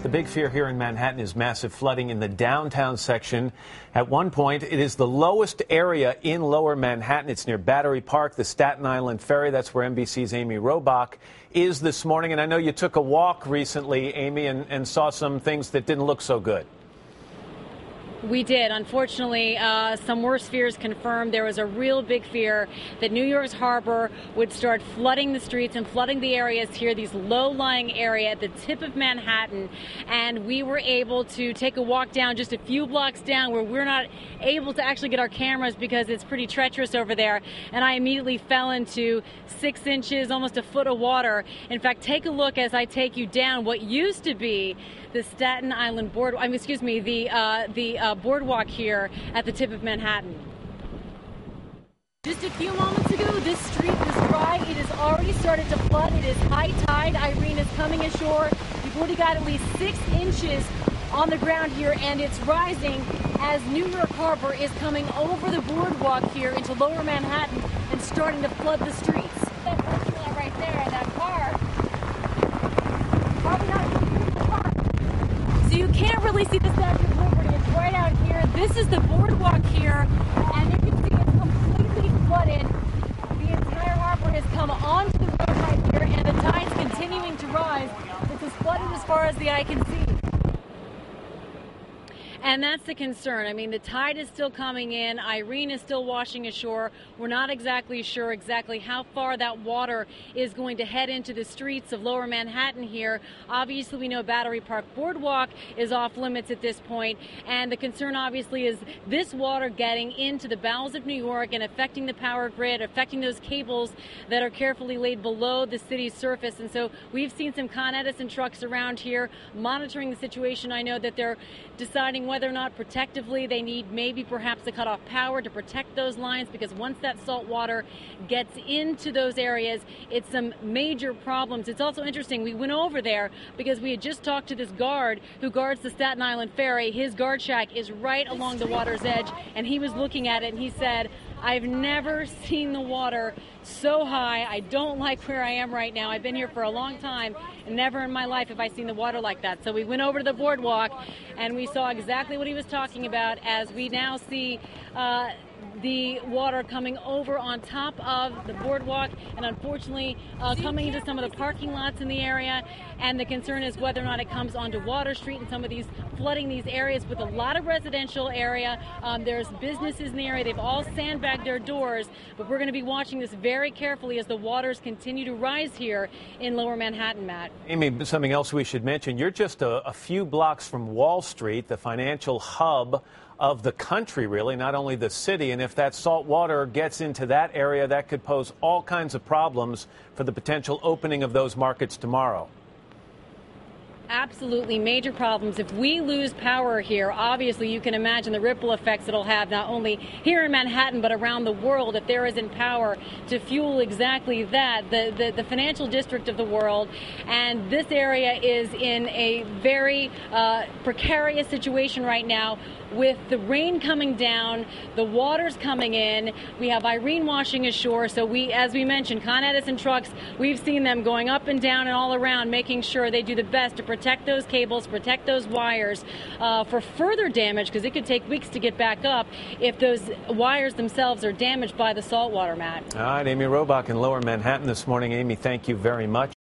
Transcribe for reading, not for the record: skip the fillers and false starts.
The big fear here in Manhattan is massive flooding in the downtown section. At one point, it is the lowest area in lower Manhattan. It's near Battery Park, the Staten Island Ferry. That's where NBC's Amy Robach is this morning. And I know you took a walk recently, Amy, and saw some things that didn't look so good. We did. Unfortunately, some worse fears confirmed. There was a real big fear that New York's harbor would start flooding the streets and flooding the areas here, these low-lying areas at the tip of Manhattan. And we were able to take a walk down just a few blocks down where we're not able to actually get our cameras because it's pretty treacherous over there. And I immediately fell into 6 inches, almost a foot of water. In fact, take a look as I take you down what used to be the Staten Island boardwalk, the boardwalk here at the tip of Manhattan. Just a few moments ago, this street was dry. It has already started to flood. It is high tide. Irene is coming ashore. We've already got at least 6 inches on the ground here, and it's rising as New York Harbor is coming over the boardwalk here into lower Manhattan and starting to flood the streets. That parking lot right there, that car, probably not. So you can't really see the Statue of Liberty. It's right out here. This is the boardwalk here, and you can see it's completely flooded. The entire harbor has come onto the road right here, and the tide's continuing to rise. It's as flooded as far as the eye can see. And that's the concern. I mean, the tide is still coming in. Irene is still washing ashore. We're not exactly sure how far that water is going to head into the streets of lower Manhattan here. Obviously, we know Battery Park Boardwalk is off limits at this point. And the concern, obviously, is this water getting into the bowels of New York and affecting the power grid, affecting those cables that are carefully laid below the city's surface. And so we've seen some Con Edison trucks around here monitoring the situation. I know that they're deciding whether or not protectively they need maybe perhaps to cut off power to protect those lines, because once that salt water gets into those areas, it's some major problems. It's also interesting, we went over there because we had just talked to this guard who guards the Staten Island Ferry. His guard shack is right along the water's edge, and he was looking at it and he said, I've never seen the water so high. I don't like where I am right now. I've been here for a long time, and never in my life have I seen the water like that. So we went over to the boardwalk, and we saw exactly what he was talking about as we now see the water coming over on top of the boardwalk and unfortunately coming into some of the parking lots in the area. And the concern is whether or not it comes onto Water Street and some of these flooding these areas with a lot of residential area. There's businesses in the area. They've all sandbagged their doors, but we're going to be watching this very carefully as the waters continue to rise here in lower Manhattan, Matt. Amy, something else we should mention. You're just a few blocks from Wall Street, the financial hub of the country, really, not only the city. And if that salt water gets into that area, that could pose all kinds of problems for the potential opening of those markets tomorrow. Absolutely major problems. If we lose power here, obviously you can imagine the ripple effects it'll have not only here in Manhattan but around the world if there isn't power to fuel exactly that, the financial district of the world. And this area is in a very precarious situation right now with the rain coming down, the water's coming in. We have Irene washing ashore, so as we mentioned, Con Edison trucks, we've seen them going up and down and all around, making sure they do the best to protect those cables, protect those wires for further damage, because it could take weeks to get back up if those wires themselves are damaged by the salt water, Matt. All right, Amy Robach in lower Manhattan this morning. Amy, thank you very much.